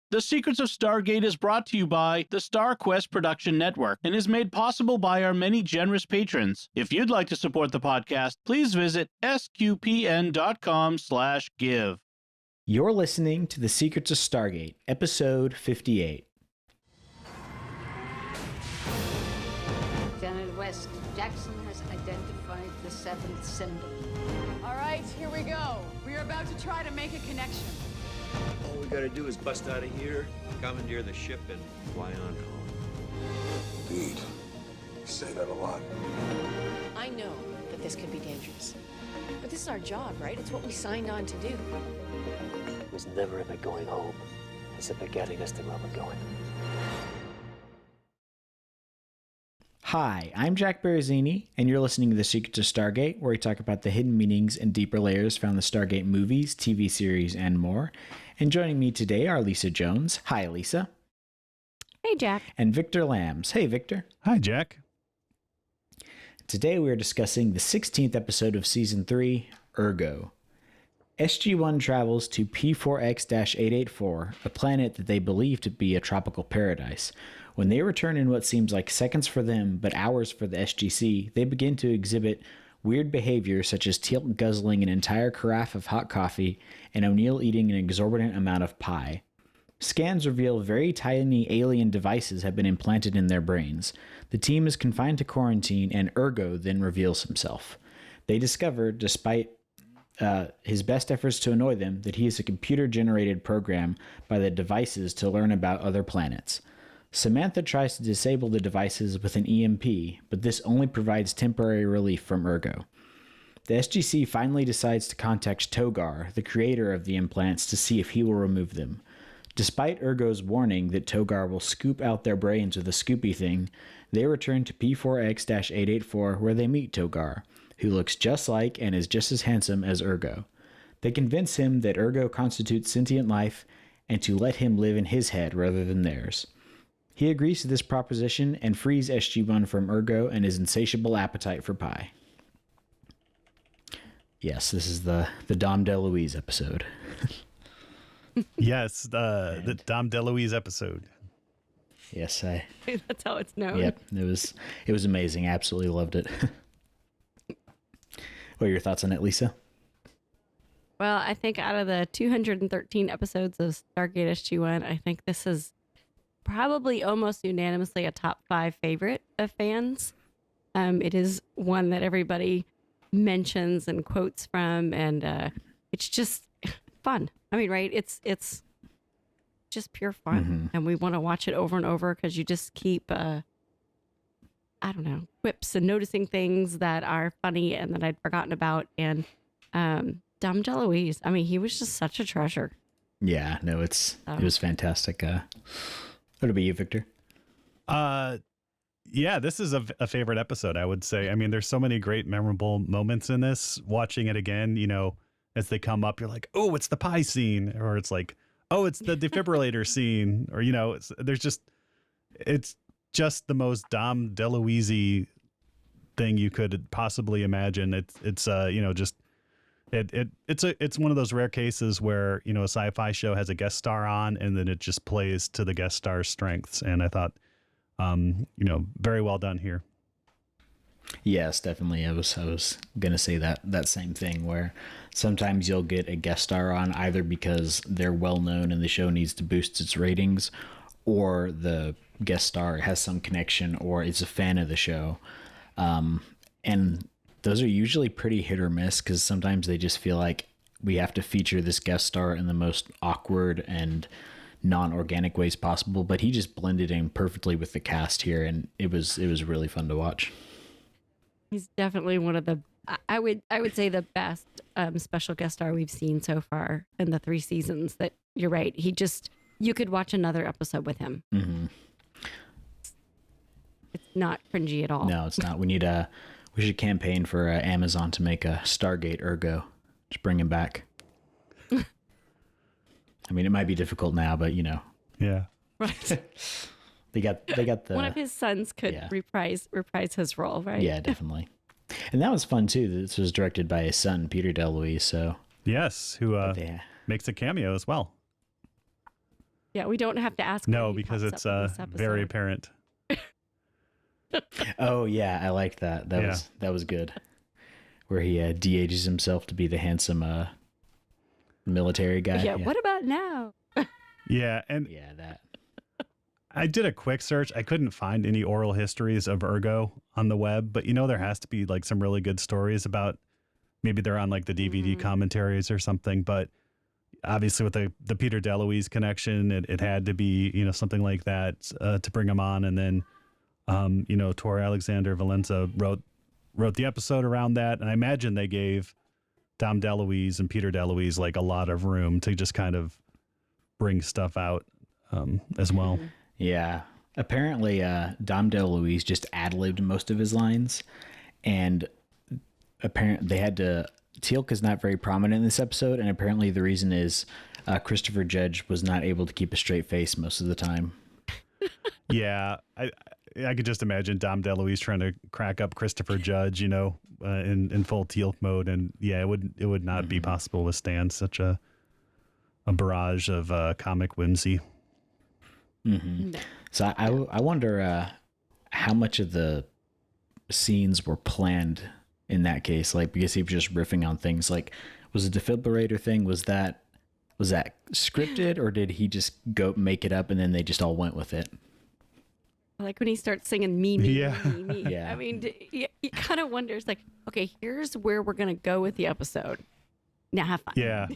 The Secrets of Stargate is brought to you by the StarQuest Production Network and is made possible by our many generous patrons. If you'd like to support the podcast, please visit sqpn.com/give. You're listening to The Secrets of Stargate, Episode 58. Janet West, Jackson has identified the seventh symbol. All right, here we go. We are about to try to make a connection. All we gotta do is bust out of here, commandeer the ship, and fly on home. Indeed. You say that a lot. I know that this could be dangerous. But this is our job, right? It's what we signed on to do. It was never about going home. It's about getting us to where we're going. Hi, I'm Jack Baruzzini, and you're listening to The Secrets of Stargate, where we talk about the hidden meanings and deeper layers found in the Stargate movies, TV series, and more. And joining me today are Lisa Jones. Hi, Lisa. Hey, Jack. And Victor Lambs. Hey, Victor. Hi, Jack. Today we are discussing the 16th episode of Season 3, Urgo. SG-1 travels to P4X-884, a planet that they believe to be a tropical paradise. When they return in what seems like seconds for them, but hours for the SGC, they begin to exhibit weird behavior such as Teal'c guzzling an entire carafe of hot coffee and O'Neill eating an exorbitant amount of pie. Scans reveal very tiny alien devices have been implanted in their brains. The team is confined to quarantine, and Urgo then reveals himself. They discover, despite his best efforts to annoy them, that he is a computer-generated program by the devices to learn about other planets. Samantha tries to disable the devices with an EMP, but this only provides temporary relief from Urgo. The SGC finally decides to contact Togar, the creator of the implants, to see if he will remove them. Despite Urgo's warning that Togar will scoop out their brains with a scoopy thing, they return to P4X-884 where they meet Togar, who looks just like and is just as handsome as Urgo. They convince him that Urgo constitutes sentient life and to let him live in his head rather than theirs. He agrees to this proposition and frees SG-1 from Urgo and his insatiable appetite for pie. Yes, this is the Dom DeLuise episode. Yes, the Dom DeLuise episode. Yes, That's how it's known. Yep, it was amazing. Absolutely loved it. What are your thoughts on it, Lisa? Well, I think out of the 213 episodes of Stargate SG-1, I think this is probably almost unanimously a top 5 favorite of fans. It is one that everybody mentions and quotes from, and it's just fun. I mean, right? It's just pure fun, and we want to watch it over and over because you just keep, I don't know, quips and noticing things that are funny and that I'd forgotten about. And Dom DeLuise, I mean, he was just such a treasure. Yeah, no, it was fantastic. What about you, Victor? Yeah, this is a favorite episode, I would say. I mean, there's so many great memorable moments in this. Watching it again, as they come up, you're like, oh, it's the pie scene, or it's like, oh, it's the defibrillator scene, or it's just the most Dom DeLuise thing you could possibly imagine. It's one of those rare cases where a sci-fi show has a guest star on and then it just plays to the guest star's strengths, and I thought very well done here. Yes, definitely. I was gonna say that same thing, where sometimes you'll get a guest star on either because they're well known and the show needs to boost its ratings, or the guest star has some connection or is a fan of the show, and those are usually pretty hit or miss because sometimes they just feel like we have to feature this guest star in the most awkward and non-organic ways possible, but he just blended in perfectly with the cast here, and it was really fun to watch. He's definitely one of the, I would say, the best special guest star we've seen so far in the 3 seasons. That you're right. You could watch another episode with him. Mm-hmm. It's not cringy at all. No, it's not. We should campaign for Amazon to make a Stargate Urgo. Just bring him back. I mean, it might be difficult now, but Yeah. Right. They got the one of his sons could reprise his role, right? Yeah, definitely. And that was fun too. This was directed by his son, Peter DeLuise. So yes, who makes a cameo as well. Yeah, we don't have to ask. No, when he because pops it's up in this very episode. apparent. Oh yeah, I liked that. That was good. Where he de-ages himself to be the handsome military guy. Yeah, what about now? Yeah, and Yeah, that. I did a quick search. I couldn't find any oral histories of Urgo on the web, but there has to be like some really good stories about, maybe they're on like the DVD commentaries or something, but obviously with the Peter DeLuise connection, it had to be, something like that to bring him on. And then, Tor Alexander Valenza wrote the episode around that. And I imagine they gave Dom DeLuise and Peter DeLuise like a lot of room to just kind of bring stuff out as well. Yeah. Apparently, Dom DeLuise just ad-libbed most of his lines, and apparently they had to. Teal'c is not very prominent in this episode, and apparently the reason is Christopher Judge was not able to keep a straight face most of the time. Yeah, I could just imagine Dom DeLuise trying to crack up Christopher Judge, in full Teal'c mode, and yeah, it would not be possible to withstand such a barrage of comic whimsy. Mm-hmm. So I wonder how much of the scenes were planned in that case, like because he was just riffing on things. Like, was the defibrillator thing, was that scripted, or did he just go make it up and then they just all went with it? Like when he starts singing me, Yeah. me. Yeah. I mean, you kind of wonders, like, okay, here's where we're gonna go with the episode. Now have fun. Yeah.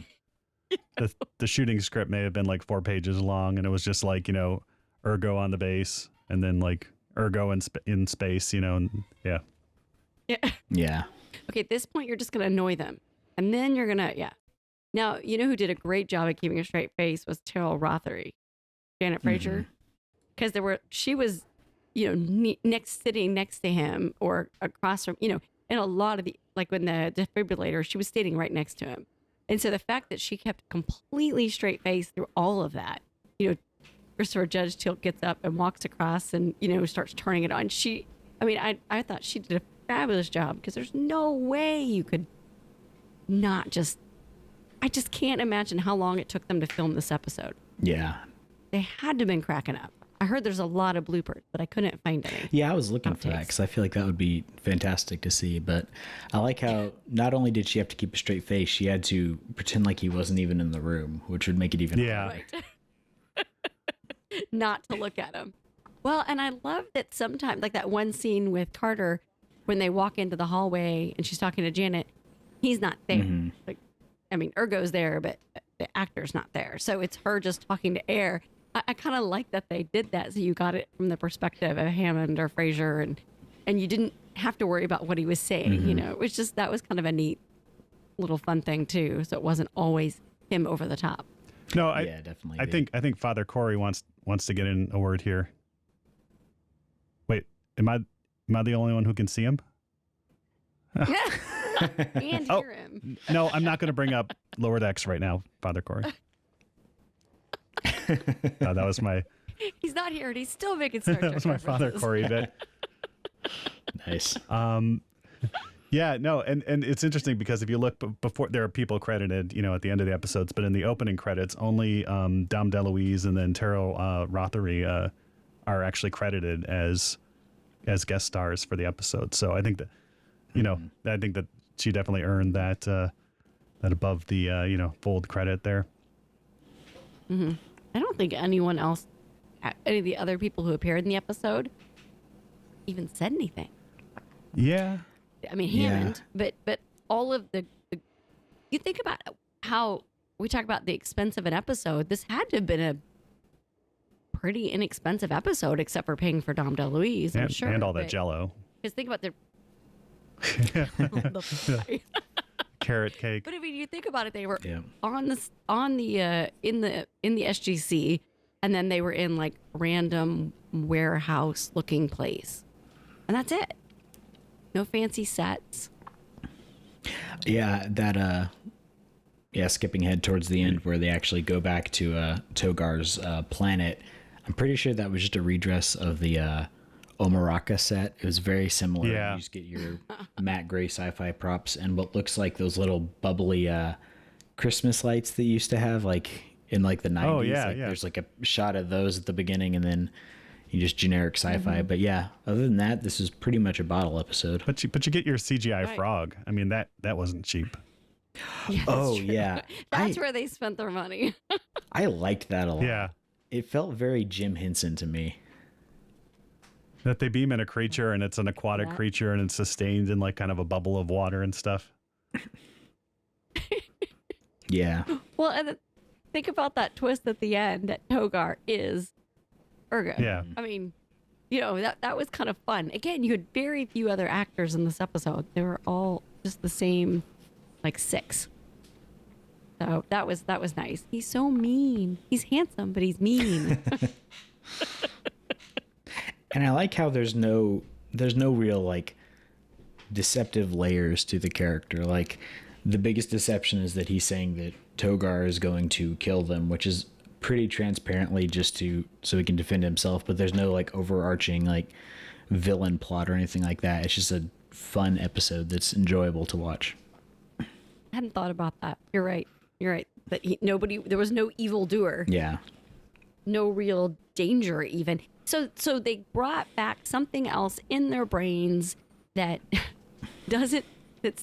The shooting script may have been like 4 pages long, and it was just like, Urgo on the base, and then like Urgo in space, and yeah. Yeah. Yeah. Okay, at this point, you're just gonna annoy them, and then you're gonna Now, who did a great job at keeping a straight face was Terrell Rothery, Janet Fraser, because she was, sitting next to him or across from, in a lot of the, like when the defibrillator, she was standing right next to him. And so the fact that she kept a completely straight face through all of that, Christopher Judge Teal'c gets up and walks across and, starts turning it on. I thought she did a fabulous job, because there's no way you could not just, I just can't imagine how long it took them to film this episode. Yeah. They had to have been cracking up. I heard there's a lot of bloopers, but I couldn't find any. Yeah, I was looking for that because I feel like that would be fantastic to see. But I like how not only did she have to keep a straight face, she had to pretend like he wasn't even in the room, which would make it even harder. Right. Not to look at him. Well, and I love that sometimes, like that one scene with Carter, when they walk into the hallway and she's talking to Janet, he's not there. Like, Urgo's there, but the actor's not there. So it's her just talking to air. I kind of like that they did that, so you got it from the perspective of Hammond or Fraser, and you didn't have to worry about what he was saying. It was just, that was kind of a neat little fun thing too. So it wasn't always him over the top. No, yeah, definitely. I think Father Corey wants to get in a word here. Wait, am I the only one who can see him? And hear him. No, I'm not going to bring up Lower Decks right now, Father Corey. No, that was my. He's not here, and he's still making Star Trek that was my Father Corey bit. Nice. Yeah, no, and it's interesting because if you look before, there are people credited, at the end of the episodes, but in the opening credits, only Dom DeLuise and then Terrell Rothery are actually credited as guest stars for the episode. So I think that, I think that she definitely earned that above the fold credit there. Mm-hmm. I don't think anyone else, any of the other people who appeared in the episode, even said anything. Yeah. Hammond, but all of the you think about how we talk about the expense of an episode. This had to have been a pretty inexpensive episode, except for paying for Dom DeLuise, I'm sure. And all that Jell-O. Because think about the carrot cake. But you think about it, they were in the SGC, and then they were in like random warehouse looking place, and that's it. No fancy sets. Yeah, that skipping ahead towards the end where they actually go back to Togar's planet. I'm pretty sure that was just a redress of the Omaraka set. It was very similar. Yeah. You just get your matte gray sci-fi props and what looks like those little bubbly Christmas lights that you used to have like in like the 90s. Oh, yeah, like, yeah. There's like a shot of those at the beginning and then you just generic sci-fi. But yeah, other than that, this is pretty much a bottle episode. But you get your CGI Right. frog. I mean, that wasn't cheap. Yeah, Oh, that's true. yeah. That's where they spent their money. I liked that a lot. Yeah. It felt very Jim Henson to me. That they beam in a creature and it's an aquatic Yeah. creature and it's sustained in like kind of a bubble of water and stuff. Yeah. Well, and think about that twist at the end that Togar is Urgo. Yeah. I mean, that was kind of fun. Again, you had very few other actors in this episode. They were all just the same, like 6. So that was nice. He's so mean. He's handsome, but he's mean. And I like how there's no real like deceptive layers to the character. Like the biggest deception is that he's saying that Togar is going to kill them, which is pretty transparently just so he can defend himself, but there's no like overarching like villain plot or anything like that. It's just a fun episode that's enjoyable to watch. I hadn't thought about that. You're right. But there was no evildoer. Yeah. No real danger even. So they brought back something else in their brains that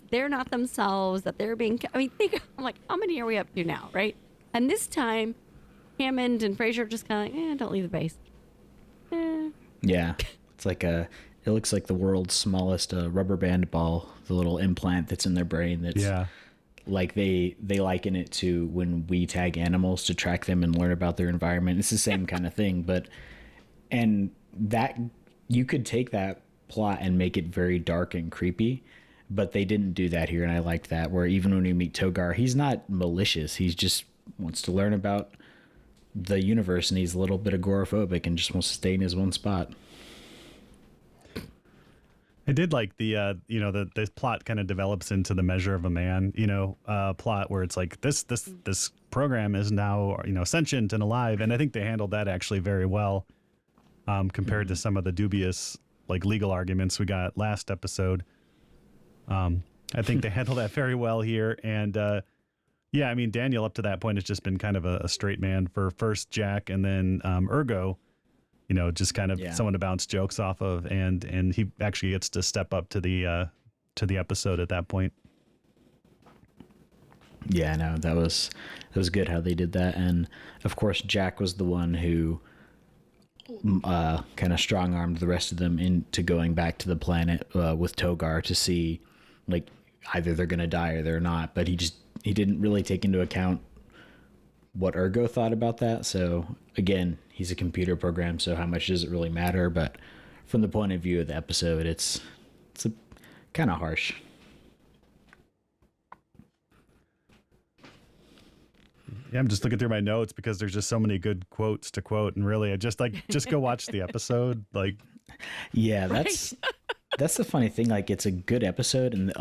they're not themselves, that they're being, I'm like, how many are we up to now, right? And this time, Hammond and Fraser just kind of like, don't leave the base. Yeah. It's like it looks like the world's smallest rubber band ball, the little implant that's in their brain that's like they liken it to when we tag animals to track them and learn about their environment. It's the same kind of thing, and that you could take that plot and make it very dark and creepy, but they didn't do that here, and I liked that, where even when you meet Togar, he's not malicious. He's just wants to learn about the universe, and he's a little bit agoraphobic and just wants to stay in his one spot. I did like the plot kind of develops into the Measure of a Man, plot where it's like this program is now, sentient and alive. And I think they handled that actually very well compared to some of the dubious like legal arguments we got last episode. I think they handled that very well here. And Daniel up to that point has just been kind of a straight man for first Jack and then Urgo. Just kind of someone to bounce jokes off of, and he actually gets to step up to the episode at that point. Yeah, no, that was good how they did that, and of course Jack was the one who kind of strong-armed the rest of them into going back to the planet with Togar to see, like, either they're gonna die or they're not. But he didn't really take into account what Urgo thought about that. So again, he's a computer program, so how much does it really matter? But from the point of view of the episode, it's kind of harsh. Yeah, I'm just looking through my notes because there's just so many good quotes to quote, and really, I just go watch the episode. Like, yeah, that's the funny thing. Like, it's a good episode, and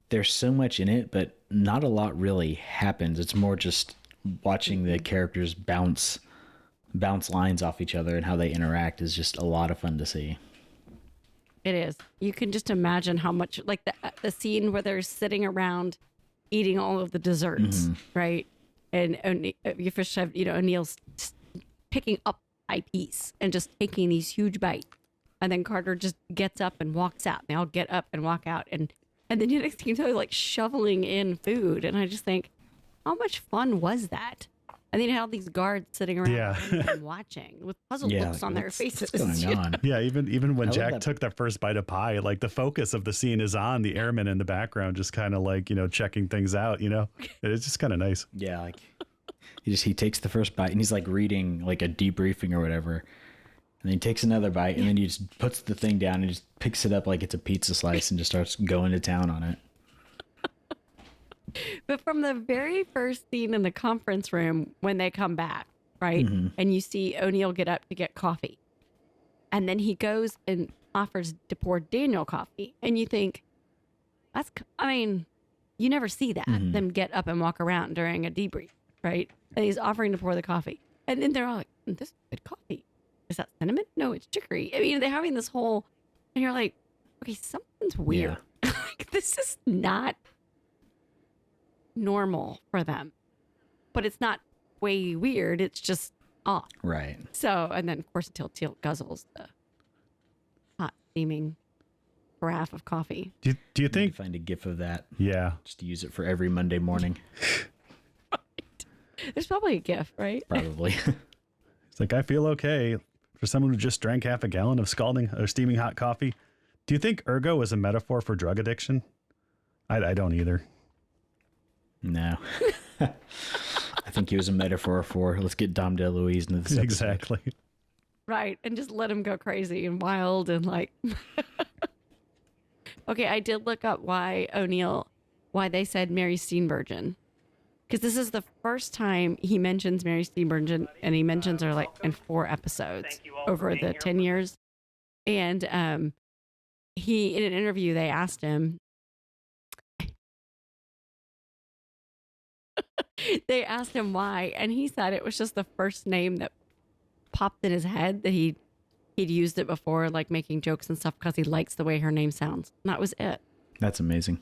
there's so much in it, but not a lot really happens. It's more just watching the characters bounce lines off each other and how they interact is just a lot of fun to see. It is. You can just imagine how much, like the scene where they're sitting around eating all of the desserts, right? And you first have, O'Neill's picking up a piece and just taking these huge bites. And then Carter just gets up and walks out. They all get up and walk out. And then the next thing you know, they're like shoveling in food. And I just think, how much fun was that? And then you had all these guards sitting around and watching with puzzled looks on their faces. What's going on? Yeah, even when Jack took that first bite of pie, like the focus of the scene is on the airman in the background, just kind of like, checking things out, It's just kind of nice. Yeah, like he takes the first bite and he's like reading like a debriefing or whatever. And then he takes another bite and then he just puts the thing down and just picks it up like it's a pizza slice and just starts going to town on it. But from the very first scene in the conference room when they come back, right? And you see O'Neill get up to get coffee. And then he goes and offers to pour Daniel coffee. And you think, you never see that, them get up and walk around during a debrief, right? And he's offering to pour the coffee. And then they're all like, this is good coffee. Is that cinnamon? No, it's chicory. They're having this whole, and you're like, okay, something's weird. Like, this is not normal for them. but it's not way weird. It's just off. Right. So, and then of course until Teal guzzles the hot steaming carafe of coffee. Do you Need think? to find a GIF of that? Yeah. Just to use it for every Monday morning. There's probably a GIF, right? Probably. It's like, I feel okay for someone who just drank half a gallon of scalding or steaming hot coffee. Do you think Urgo is a metaphor for drug addiction? I don't either. No. I think he was a metaphor for let's get Dom DeLuise into this episode. Exactly. Right. And just let him go crazy and wild and like. Okay, I did look up why they said Mary Steenburgen. Because this is the first time he mentions Mary Steenburgen, and he mentions her like in 4 episodes over the 10 years. And he, in an interview, they asked him, why, and he said it was just the first name that popped in his head, that he'd used it before, like making jokes and stuff, because he likes the way her name sounds. And that was it. That's amazing.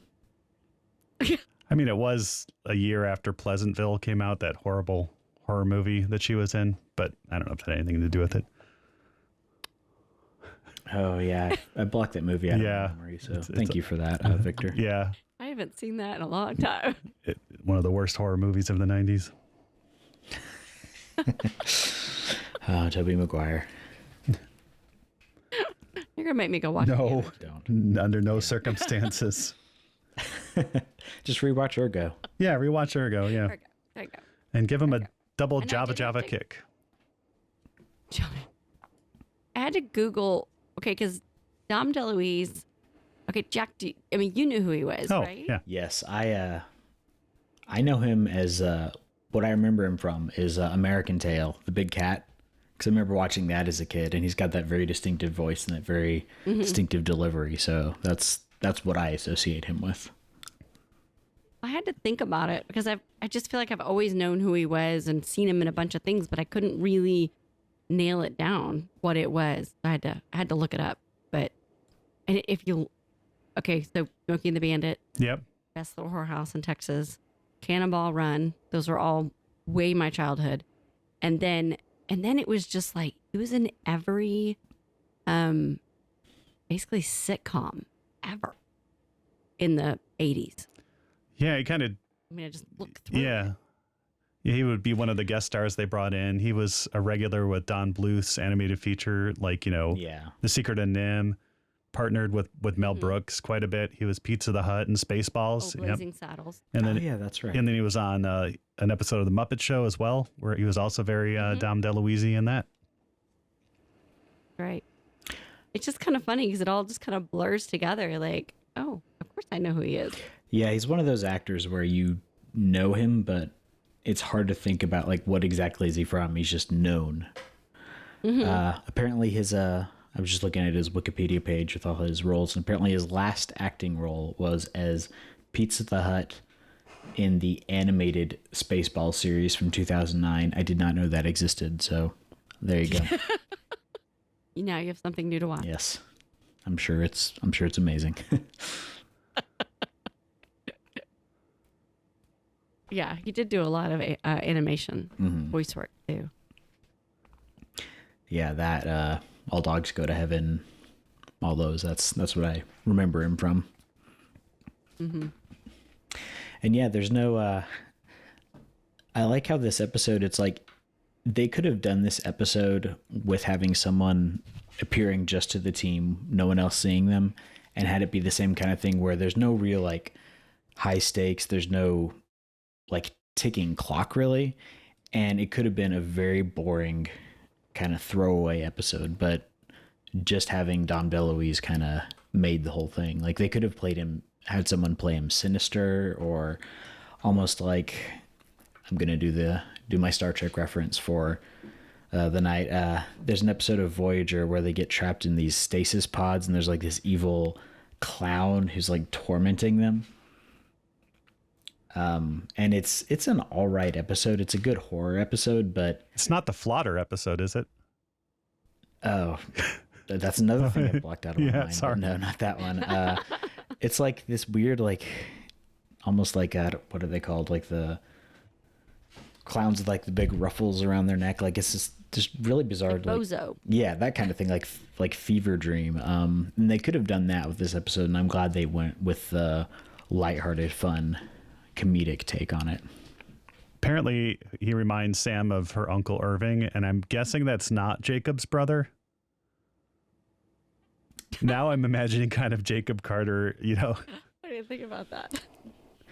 I mean, it was a year after Pleasantville came out, that horrible horror movie that she was in, but I don't know if that had anything to do with it. Oh, yeah. I blocked that movie out of my memory, so thank you for that, Victor. Yeah. I haven't seen that in a long time. One of the worst horror movies of the 90s. Tobey Maguire. You're going to make me go watch it. No, Don't. Under no circumstances. Just rewatch Urgo. Yeah, rewatch Urgo, yeah. There you go. And give him a double And I did Java have to- kick. I had to Google, okay, because Dom DeLuise, okay, Jack, you knew who he was, Oh, right? yeah. Yes, I know him as what I remember him from is American Tail, the big cat. Because I remember watching that as a kid, and he's got that very distinctive voice and that very distinctive delivery. So that's what I associate him with. I had to think about it because I just feel like I've always known who he was and seen him in a bunch of things, but I couldn't really nail it down what it was. I had to look it up. But and so Smokey and the Bandit, Yep. Best Little Whorehouse in Texas, Cannonball Run, those were all way my childhood. And then it was just like he was in every basically sitcom ever in the 80s. Yeah, he kind of, I mean, I just looked through. yeah. He would be one of the guest stars they brought in. He was a regular with Don Bluth's animated feature, like, Yeah. The Secret of Nim, partnered with Mel Brooks quite a bit. He was Pizza the Hut and Spaceballs. Blazing Saddles. And then, yeah, that's right. And then he was on an episode of The Muppet Show as well, where he was also very Dom DeLuise in that. Right. It's just kind of funny because it all just kind of blurs together. Like, oh, of course I know who he is. Yeah, he's one of those actors where you know him, but it's hard to think about like what exactly is he from. He's just known. Apparently his I was just looking at his Wikipedia page with all his roles, and apparently his last acting role was as Pizza the Hut in the animated Spaceballs series from 2009. I did not know that existed, so there you go. Now you have something new to watch. Yes. I'm sure it's amazing. Yeah, he did do a lot of animation voice work too. Yeah, that All Dogs Go to Heaven, all those. That's what I remember him from. And yeah, there's no. I like how this episode. It's like they could have done this episode with having someone appearing just to the team, no one else seeing them, and had it be the same kind of thing where there's no real like high stakes. There's no like ticking clock really, and it could have been a very boring kind of throwaway episode, but just having Dom DeLuise kind of made the whole thing. Like they could have had someone play him sinister, or almost like, I'm gonna do my Star Trek reference for the night. There's an episode of Voyager where they get trapped in these stasis pods, and there's like this evil clown who's like tormenting them. And it's an all right episode. It's a good horror episode, but it's not the Flotter episode, is it? Oh, that's another thing I blocked out of my mind. Sorry. No, not that one. It's like this weird, like almost like what are they called? Like the clowns with like the big ruffles around their neck. Like it's just really bizarre. Like Bozo. Yeah, that kind of thing. Like Fever Dream. And they could have done that with this episode, and I'm glad they went with the lighthearted, fun, comedic take on it. Apparently, he reminds Sam of her uncle Irving, and I'm guessing that's not Jacob's brother. Now I'm imagining kind of Jacob Carter, you know. I didn't think about that.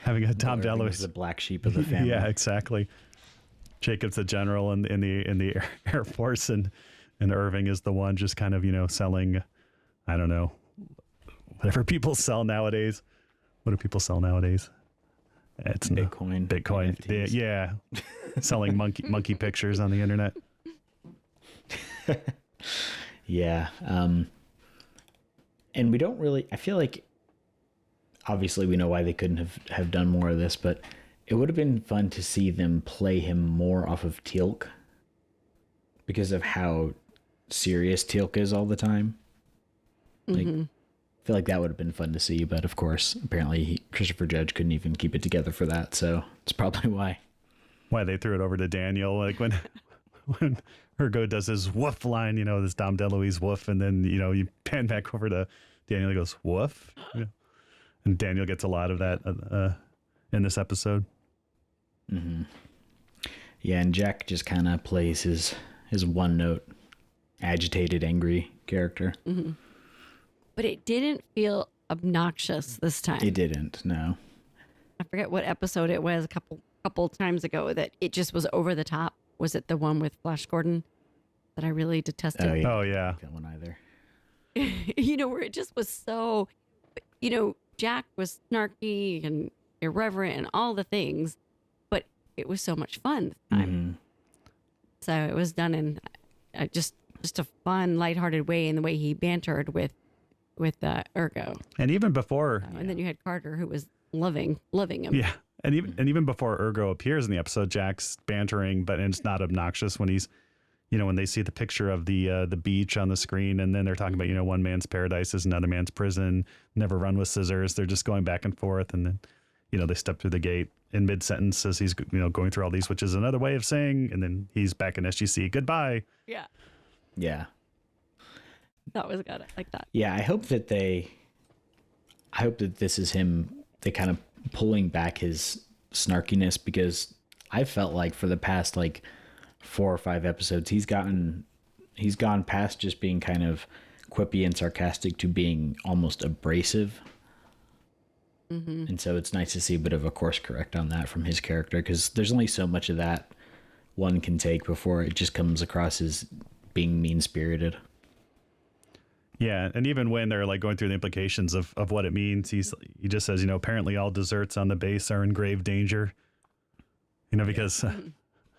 Having a Dom Irving DeLuise, is the black sheep of the family. Yeah, exactly. Jacob's the general in the Air Force, and Irving is the one just kind of, you know, selling, I don't know, whatever people sell nowadays. What do people sell nowadays? It's Bitcoin. NFTs. Yeah, selling monkey pictures on the internet. Yeah. And we don't really, I feel like, obviously we know why they couldn't have done more of this, but it would have been fun to see them play him more off of Teal'c because of how serious Teal'c is all the time. Like, I feel like that would have been fun to see, but of course, apparently Christopher Judge couldn't even keep it together for that, so it's probably why they threw it over to Daniel, like when Urgo does his woof line, you know, this Dom DeLuise woof, and then, you know, you pan back over to Daniel, he goes, woof. You know? And Daniel gets a lot of that in this episode. Mm-hmm. Yeah, and Jack just kind of plays his one-note, agitated, angry character. Mm-hmm. But it didn't feel obnoxious this time. It didn't, no. I forget what episode it was a couple times ago that it just was over the top. Was it the one with Flash Gordon that I really detested? Oh, yeah. That one either. You know, where it just was so, you know, Jack was snarky and irreverent and all the things, but it was so much fun this time. Mm-hmm. So it was done in just a fun, lighthearted way, in the way he bantered with Urgo. And even before, and then you had Carter, who was loving him. Yeah, and even before Urgo appears in the episode, Jack's bantering, but it's not obnoxious when he's, you know, when they see the picture of the beach on the screen, and then they're talking about, you know, one man's paradise is another man's prison. Never run with scissors. They're just going back and forth, and then, you know, they step through the gate in mid sentence as he's, you know, going through all these, which is another way of saying, and then he's back in SGC. Goodbye. Yeah. Yeah. That was good. I like that. Yeah, I hope that this is him, they kind of pulling back his snarkiness, because I felt like for the past like 4 or 5 episodes, he's gone past just being kind of quippy and sarcastic to being almost abrasive. Mm-hmm. And so it's nice to see a bit of a course correct on that from his character, because there's only so much of that one can take before it just comes across as being mean-spirited. Yeah, and even when they're like going through the implications of what it means, he just says, you know, apparently all desserts on the base are in grave danger. You know, because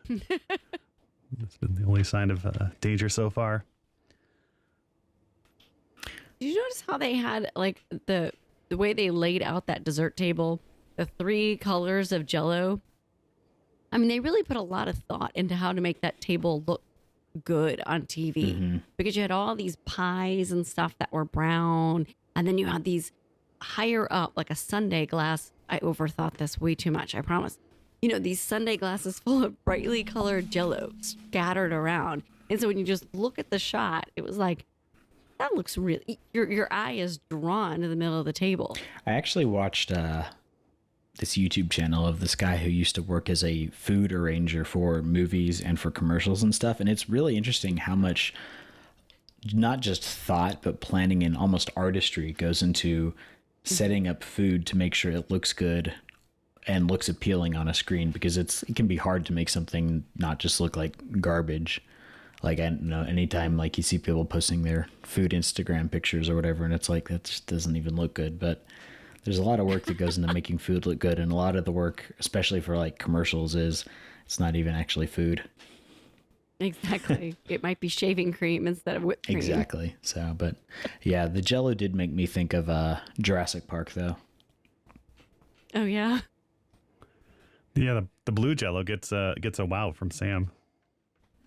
it's been the only sign of danger so far. Did you notice how they had like the way they laid out that dessert table, the 3 colors of Jell-O? I mean, they really put a lot of thought into how to make that table look good on TV, because you had all these pies and stuff that were brown, and then you had these higher up, like a sundae glass. I overthought this way too much, I promise. You know, these sundae glasses full of brightly colored Jell-O scattered around. And so when you just look at the shot, it was like, that looks really, your eye is drawn to the middle of the table. I actually watched this YouTube channel of this guy who used to work as a food arranger for movies and for commercials and stuff. And it's really interesting how much, not just thought, but planning and almost artistry goes into setting up food to make sure it looks good and looks appealing on a screen, because it can be hard to make something not just look like garbage. Like, I don't know, anytime like you see people posting their food Instagram pictures or whatever, and it's like, that just doesn't even look good. But there's a lot of work that goes into making food look good, and a lot of the work, especially for like commercials, is it's not even actually food. Exactly. It might be shaving cream instead of whipped cream. Exactly. So, but yeah, the Jell-O did make me think of Jurassic Park, though. Oh yeah. Yeah, the blue Jell-O gets a wow from Sam.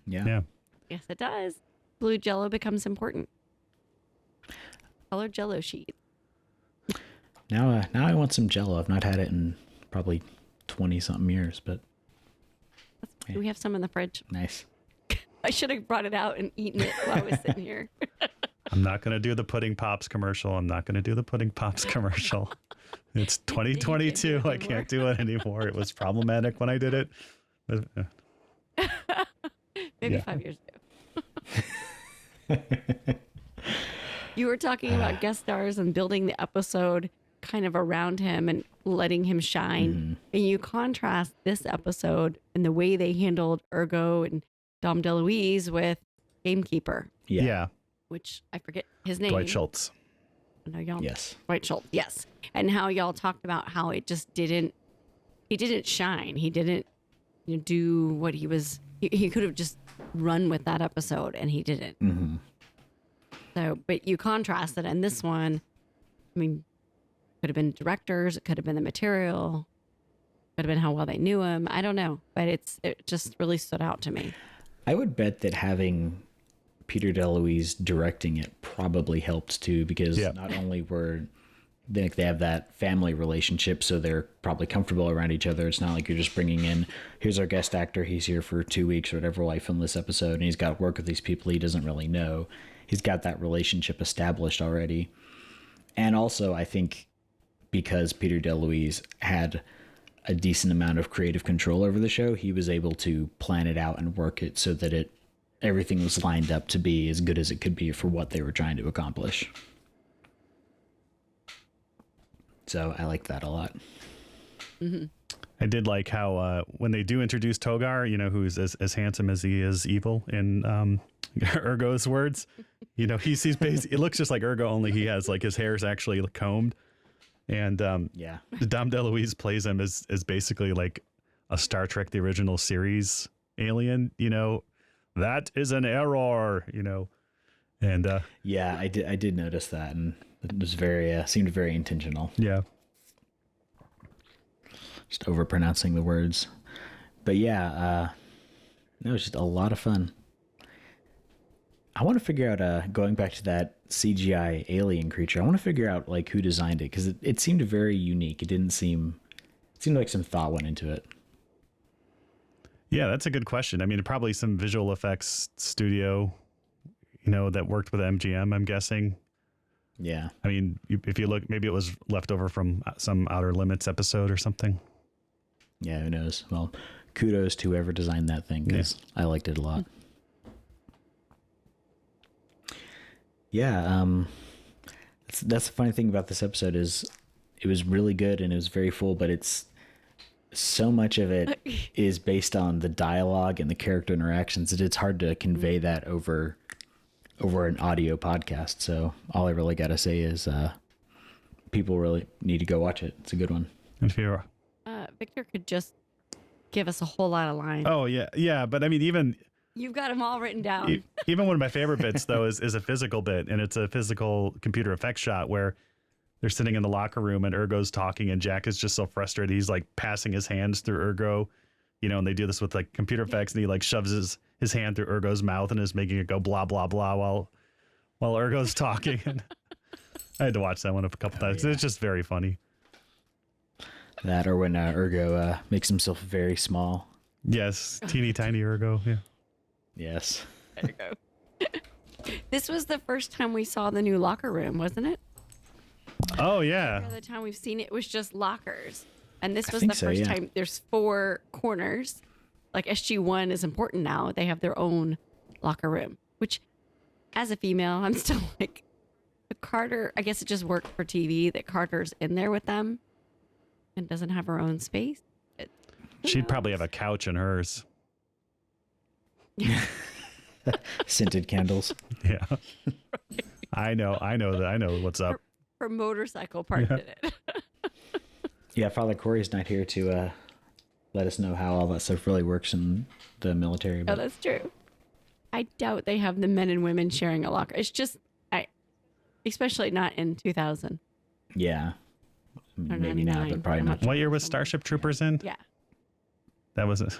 Yeah. Yes, it does. Blue Jell-O becomes important. Colored Jell-O sheet. Now I want some Jell-O. I've not had it in probably 20-something years, but We have some in the fridge. Nice. I should have brought it out and eaten it while I was sitting here. I'm not going to do the Pudding Pops commercial. It's 2022. I can't do it anymore. It was problematic when I did it. Maybe 5 years ago. You were talking about guest stars and building the episode kind of around him and letting him shine. And you contrast this episode and the way they handled Urgo and Dom DeLuise with Gamekeeper. Yeah. Which I forget his name. Dwight Schultz. No, y'all. Yes. Dwight Schultz. Yes. And how y'all talked about how it just didn't. He didn't shine. He didn't do what he was. He could have just run with that episode, and he didn't. Mm-hmm. So, but you contrast it, and this one, I mean, could have been directors. It could have been the material. Could have been how well they knew him. I don't know, but it just really stood out to me. I would bet that having Peter DeLuise directing it probably helped too, because not only were they have that family relationship, so they're probably comfortable around each other. It's not like you're just bringing in, here's our guest actor, he's here for 2 weeks or whatever while I film this episode, and he's got to work with these people he doesn't really know. He's got that relationship established already. And also, I think because Peter DeLuise had a decent amount of creative control over the show, he was able to plan it out and work it so that everything was lined up to be as good as it could be for what they were trying to accomplish. So I like that a lot. Mm-hmm. I did like how when they do introduce Togar, who's as handsome as he is evil in Urgo's words, he sees it looks just like Urgo, only he has his hair's actually combed. And Dom DeLuise plays him as basically like a Star Trek the original series alien. That is an error. And I did notice that, and it was seemed very intentional. Yeah, just overpronouncing the words, but it was just a lot of fun. I want to figure out, going back to that CGI alien creature, I want to figure out who designed it, because it seemed very unique. It seemed like some thought went into it. Yeah, that's a good question. I mean, probably some visual effects studio, that worked with MGM, I'm guessing. Yeah. I mean, if you look, maybe it was left over from some Outer Limits episode or something. Yeah, who knows? Well, kudos to whoever designed that thing, because I liked it a lot. Yeah, that's the funny thing about this episode is it was really good and it was very full, but it's so much of it is based on the dialogue and the character interactions that it's hard to convey that over an audio podcast. So all I really got to say is people really need to go watch it. It's a good one. If you're Victor could just give us a whole lot of lines. Oh yeah, but I mean, even you've got them all written down. Even one of my favorite bits though is a physical bit, and it's a physical computer effects shot where they're sitting in the locker room and Urgo's talking, and Jack is just so frustrated he's passing his hands through Urgo, and they do this with computer effects, and he shoves his hand through Urgo's mouth and is making it go blah blah blah while Urgo's talking. And I had to watch that one a couple times. It's just very funny. That, or when Urgo makes himself very small. Yes, teeny tiny Urgo. Yeah. Yes. There you go. This was the first time we saw the new locker room, wasn't it? Oh yeah. Every other time we've seen it was just lockers, and this was the first time. There's 4 corners. SG-1 is important now. They have their own locker room, which, as a female, I'm still Carter. I guess it just worked for TV that Carter's in there with them and doesn't have her own space. She'd probably have a couch in hers. Scented candles. Yeah. I know what's up. Her motorcycle parked in it. Yeah, Father Corey's not here to let us know how all that stuff really works in the military. Oh, that's true. I doubt they have the men and women sharing a locker. It's just, especially not in 2000. Yeah. Maybe not, but probably not. What year was Starship Troopers in? Yeah. That was the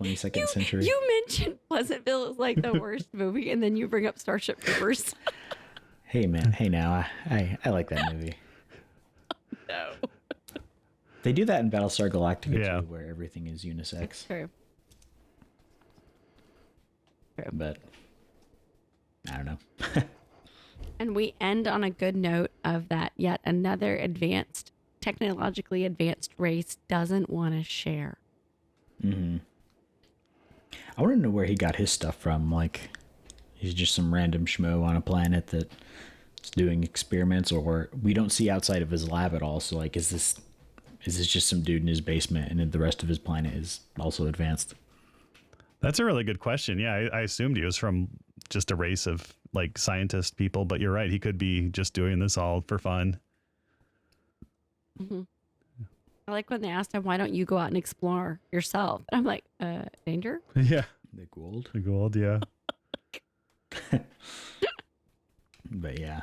22nd century. You mentioned Pleasantville is the worst movie, and then you bring up Starship Troopers. Hey, man. Hey, now. I like that movie. No. They do that in Battlestar Galactica, too, where everything is unisex. That's true. But I don't know. And we end on a good note of that yet another technologically advanced race doesn't want to share. Mm-hmm. I want to know where he got his stuff from. Like, he's just some random schmo on a planet that's doing experiments, or we don't see outside of his lab at all. So, like, is this just some dude in his basement and then the rest of his planet is also advanced? That's a really good question. Yeah, I assumed he was from just a race of like scientist people, but you're right. He could be just doing this all for fun. Mm-hmm. I like when they asked him, why don't you go out and explore yourself? And I'm like, danger? Yeah. The gold? The gold, yeah. But yeah.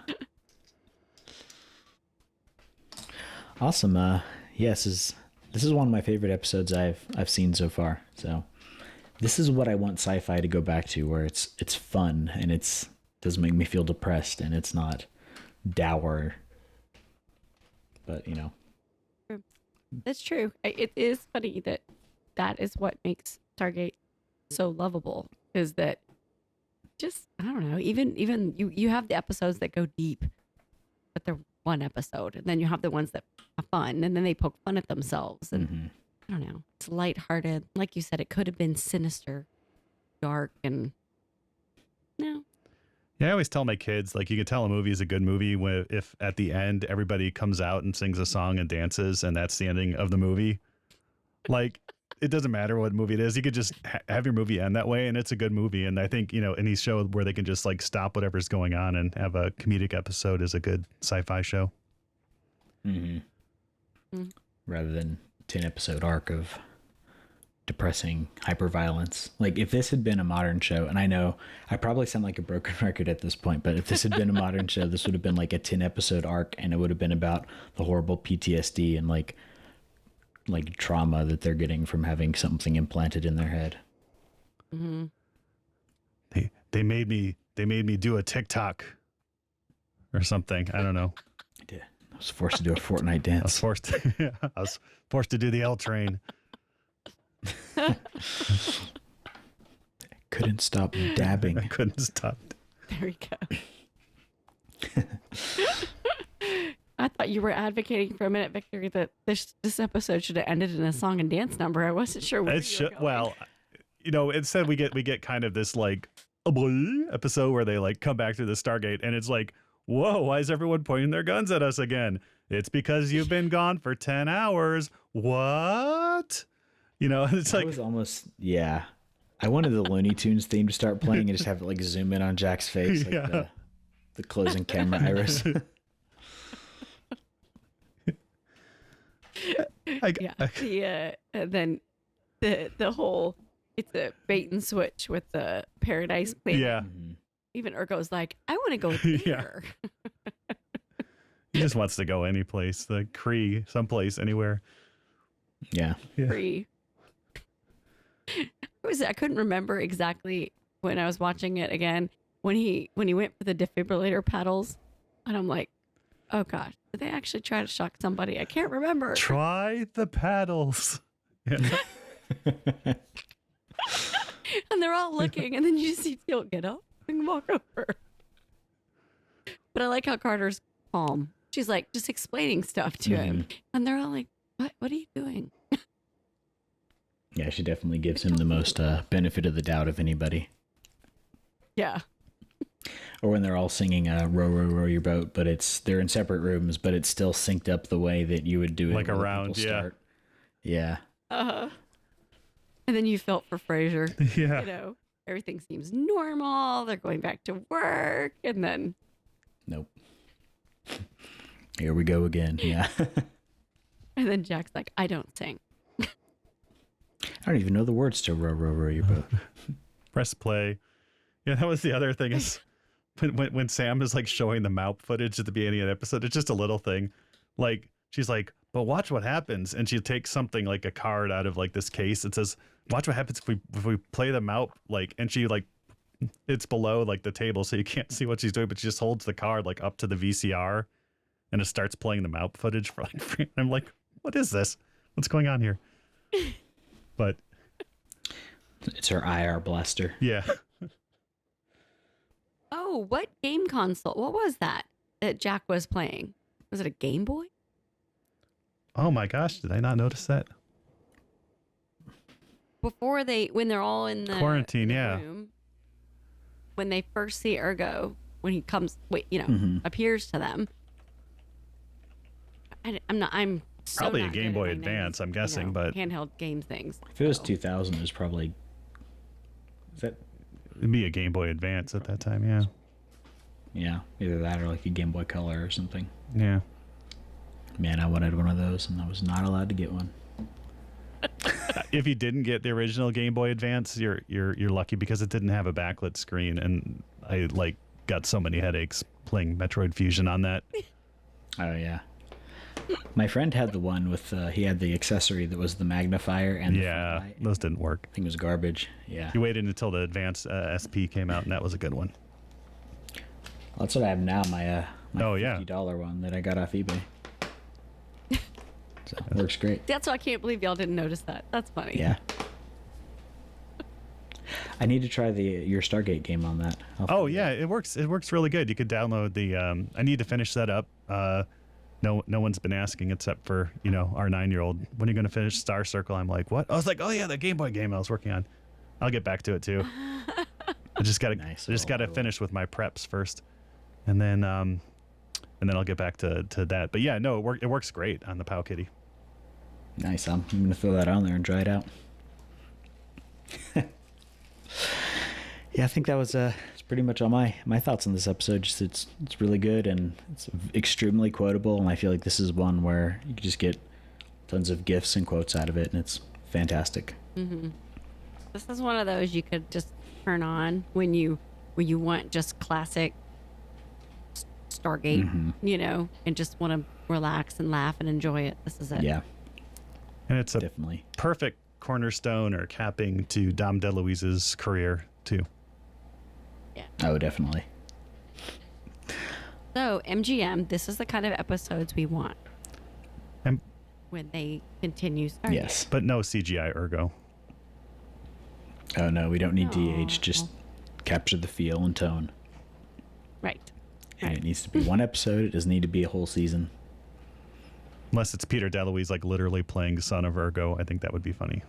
Awesome. Yes, this is one of my favorite episodes I've seen so far. So this is what I want sci-fi to go back to, where it's fun and doesn't make me feel depressed and it's not dour. But That's true. It is funny that is what makes Stargate so lovable, is that just, I don't know, even you have the episodes that go deep, but they're one episode, and then you have the ones that have fun, and then they poke fun at themselves, and I don't know, it's lighthearted. Like you said, it could have been sinister, dark, and no. Yeah, I always tell my kids, like, you can tell a movie is a good movie if at the end everybody comes out and sings a song and dances, and that's the ending of the movie. Like, it doesn't matter what movie it is. You could just have your movie end that way, and it's a good movie. And I think, any show where they can just, like, stop whatever's going on and have a comedic episode is a good sci-fi show. Mm-hmm. Rather than 10-episode arc of depressing hyperviolence. Like, if this had been a modern show, and I know I probably sound like a broken record at this point, but if this had been a modern show, this would have been like a 10-episode arc, and it would have been about the horrible PTSD and like trauma that they're getting from having something implanted in their head. Mm-hmm. They made me do a TikTok or something. I don't know. I did. I was forced to do a Fortnite dance. I was forced to do the L train. Couldn't stop dabbing. I couldn't stop. There we go. I thought you were advocating for a minute, Victor, that this episode should have ended in a song and dance number. I wasn't sure where you were going. Well, instead we get kind of this like episode where they like come back to the Stargate, and it's like, whoa, why is everyone pointing their guns at us again? It's because you've been gone for 10 hours. What? It's like, it was almost, yeah. I wanted the Looney Tunes theme to start playing and just have it like zoom in on Jack's face, like the closing camera iris. Then the whole, it's a bait and switch with the Paradise Planet. Yeah. Mm-hmm. Even Urgo's like, I want to go there. He just wants to go any place, the Kree, someplace, anywhere. Yeah. Free. I couldn't remember exactly when I was watching it again when he went for the defibrillator paddles, and I'm like, oh gosh, did they actually try to shock somebody? I can't remember. Try the paddles. Yeah. And they're all looking, and then you see Teal get up and walk over. But I like how Carter's calm. She's like just explaining stuff to him, and they're all like, what are you doing? Yeah, she definitely gives him the most benefit of the doubt of anybody. Yeah. Or when they're all singing row, row, row your boat, but they're in separate rooms, but it's still synced up the way that you would do it. Like around, yeah. Yeah. Uh-huh. And then you felt for Frasier. Yeah. Everything seems normal. They're going back to work, and then... Nope. Here we go again, yeah. And then Jack's like, I don't sing. I don't even know the words to row, row, row your boat. Press play. Yeah, that was the other thing is when Sam is like showing the mount footage at the beginning of the episode, it's just a little thing. Like, she's like, but watch what happens. And she takes something like a card out of like this case. It says, watch what happens if we play the mount, like, and she like, it's below like the table, so you can't see what she's doing, but she just holds the card like up to the VCR and it starts playing the mount footage for like, I'm like, what is this? What's going on here? But it's her IR blaster. Yeah. Oh, what game console? What was that Jack was playing? Was it a Game Boy? Oh my gosh, did I not notice that? When they're all in the Quarantine, the yeah. room, when they first see Urgo, when he comes, appears to them. I'm so Probably a not Game good at Boy my Advance, 90s, I'm guessing, but handheld game things. If it was so. 2000, it was probably. Is that? it'd be a Game Boy Advance at that time, yeah. Yeah, either that or like a Game Boy Color or something. Yeah. Man, I wanted one of those, and I was not allowed to get one. If you didn't get the original Game Boy Advance, you're lucky because it didn't have a backlit screen, and I got so many headaches playing Metroid Fusion on that. Oh yeah. My friend had the one with he had the accessory that was the magnifier and the flashlight. Those didn't work. I think it was garbage. Yeah. You waited until the Advance SP came out, and that was a good one. That's what I have now. My $50 one that I got off eBay. So it works great. That's why I can't believe y'all didn't notice that. That's funny. Yeah. I need to try your Stargate game on that. Oh yeah, it works. It works really good. You could download the. I need to finish that up. No one's been asking except for our 9-year-old. When are you going to finish Star Circle? I'm like, what? I was like, oh yeah, the Game Boy game I was working on. I'll get back to it too. I just gotta finish with my preps first, and then I'll get back to that. But yeah, no, it works great on the POW Kitty. Nice. I'm gonna throw that on there and try it out. Yeah, I think that was it's pretty much all my thoughts on this episode. Just it's really good and it's extremely quotable, and I feel like this is one where you can just get tons of gifs and quotes out of it, and it's fantastic. Mm-hmm. This is one of those you could just turn on when you want just classic Stargate, and just want to relax and laugh and enjoy it. This is it. Yeah. And it's a definitely perfect cornerstone or capping to Dom DeLuise's career too. Yeah. Oh, definitely. So MGM, this is the kind of episodes we want. And when they continue Stargate. Yes. But no CGI Urgo. Oh no, we don't need DH. Just capture the feel and tone. Right. And it needs to be one episode. It doesn't need to be a whole season. Unless it's Peter DeLuise literally playing son of Urgo, I think that would be funny.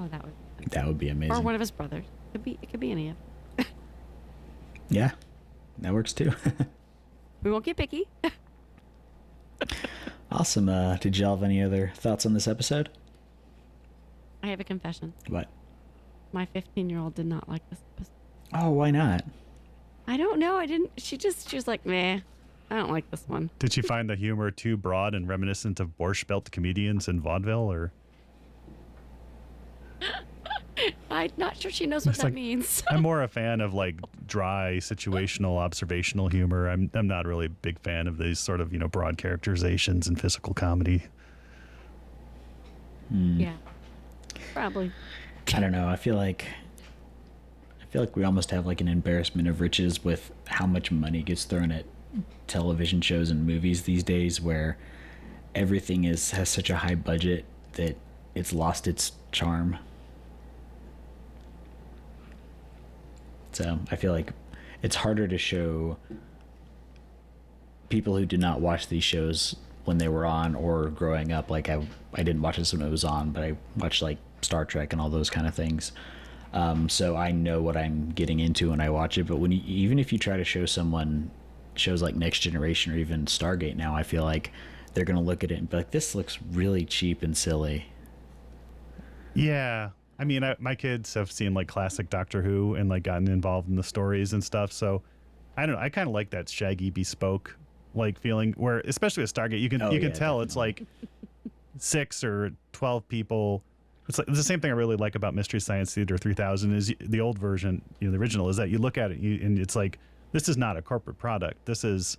Oh, that would be amazing. Or one of his brothers. It could be any of them. Yeah, that works too. We won't get picky. Awesome. Did y'all have any other thoughts on this episode? I have a confession. What? My 15-year-old did not like this episode. Oh, why not? I don't know. I didn't. She was like, meh. I don't like this one. Did she find the humor too broad and reminiscent of Borscht Belt comedians in vaudeville, or? I'm not sure she knows what that means. I'm more a fan of dry situational observational humor. I'm not really a big fan of these sort of broad characterizations and physical comedy. Yeah, probably. I don't know. I feel like we almost have an embarrassment of riches with how much money gets thrown at television shows and movies these days, where everything has such a high budget that it's lost its charm. So I feel like it's harder to show people who did not watch these shows when they were on or growing up. I didn't watch this when it was on, but I watched Star Trek and all those kind of things. So I know what I'm getting into when I watch it. But even if you try to show someone shows like Next Generation or even Stargate now, I feel like they're going to look at it and be like, this looks really cheap and silly. Yeah. I mean, my kids have seen classic Doctor Who and gotten involved in the stories and stuff. So I don't know. I kind of like that shaggy bespoke feeling where, especially with Stargate, you can tell definitely. It's 6 or 12 people. It's the same thing I really like about Mystery Science Theater 3000 is the old version, the original, is that you look at it and it's this is not a corporate product. This is,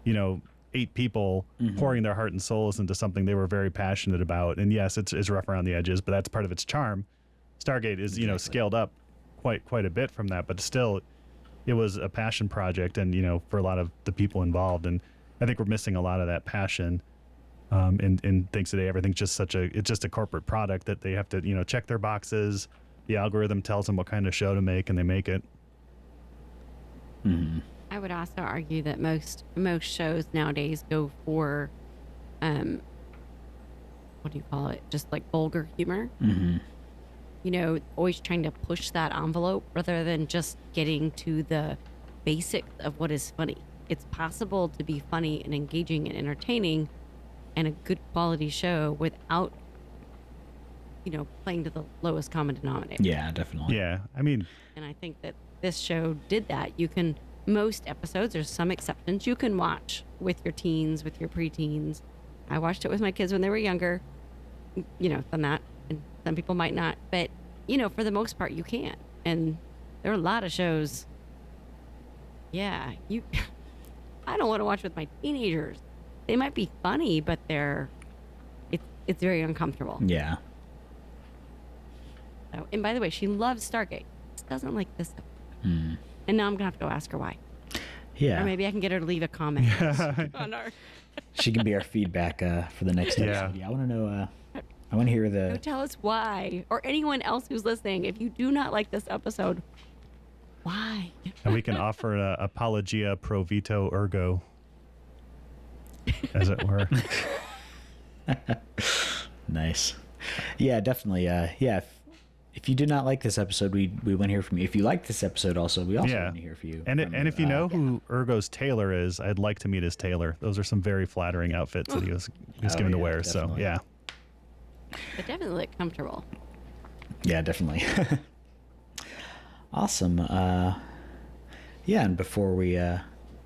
8 people pouring their heart and souls into something they were very passionate about. And yes, it's rough around the edges, but that's part of its charm. Stargate is, scaled up quite a bit from that, but still it was a passion project and, for a lot of the people involved. And I think we're missing a lot of that passion. And thanks today, everything's just it's just a corporate product that they have to, check their boxes. The algorithm tells them what kind of show to make and they make it. I would also argue that most shows nowadays go for, what do you call it? Just like vulgar humor. You know, always trying to push that envelope rather than just getting to the basics of what is funny. It's possible to be funny and engaging and entertaining and a good quality show without, you know, playing to the lowest common denominator. Yeah, definitely. Yeah, I mean, And I think that this show did that. You can, most episodes, there's some exceptions, you can watch with your teens, with your preteens. I watched it with my kids when they were younger. You know, done that. And some people might not. But, you know, for the most part, you can. And there are a lot of shows. Yeah, I don't want to watch with my teenagers. They might be funny, but it's very uncomfortable. Yeah. So, and by the way, she loves Stargate. Just doesn't like this episode. And now I'm gonna have to go ask her why. Yeah. Or maybe I can get her to leave a comment on our. She can be our feedback for the next episode. Yeah, I want to know. I want to hear Go tell us why, or anyone else who's listening. If you do not like this episode, why? and we can offer an apologia pro veto ergo, as it were. Nice. Yeah, definitely. Yeah. If you did not like this episode, we want to hear from you. If you like this episode, also, we also want to hear from you. And if you know who Urgo's tailor is, I'd like to meet his tailor. Those are some very flattering outfits that he was given to wear. Definitely. So yeah. But definitely look comfortable. Yeah, definitely. Awesome. Yeah, and before we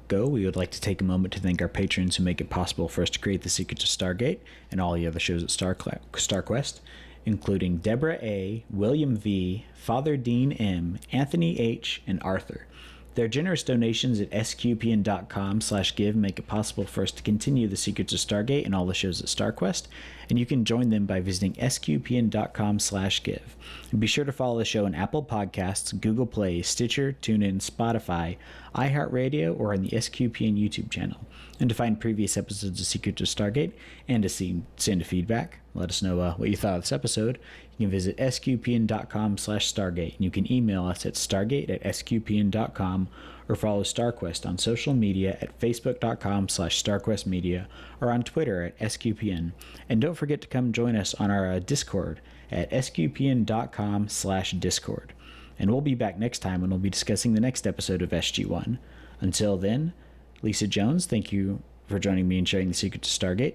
go, we would like to take a moment to thank our patrons who make it possible for us to create The Secrets of Stargate and all the other shows at StarQuest, including Deborah A., William V., Father Dean M., Anthony H., and Arthur. Their generous donations at sqpn.com/give make it possible for us to continue The Secrets of Stargate and all the shows at StarQuest, and you can join them by visiting sqpn.com/give. And be sure to follow the show on Apple Podcasts, Google Play, Stitcher, TuneIn, Spotify, iHeartRadio, or on the SQPN YouTube channel. And to find previous episodes of Secrets of Stargate and to send a feedback, let us know what you thought of this episode, you can visit sqpn.com/Stargate, and you can email us at stargate@sqpn.com or follow StarQuest on social media at facebook.com/StarQuestMedia or on Twitter at SQPN. And don't forget to come join us on our Discord at sqpn.com/Discord. And we'll be back next time when we'll be discussing the next episode of SG-1. Until then, Lisa Jones, thank you for joining me and sharing the secret to Stargate.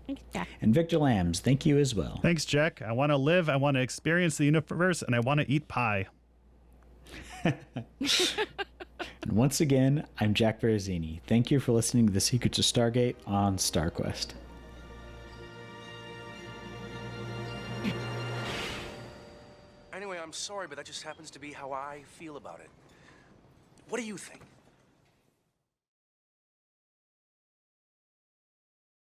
Thanks, Jack. And Victor Lambs, thank you as well. Thanks, Jack. I want to live, I want to experience the universe, and I want to eat pie. And once again, I'm Jack Baruzzini. Thank you for listening to The Secrets of Stargate on StarQuest. Anyway, I'm sorry, but that just happens to be how I feel about it. What do you think?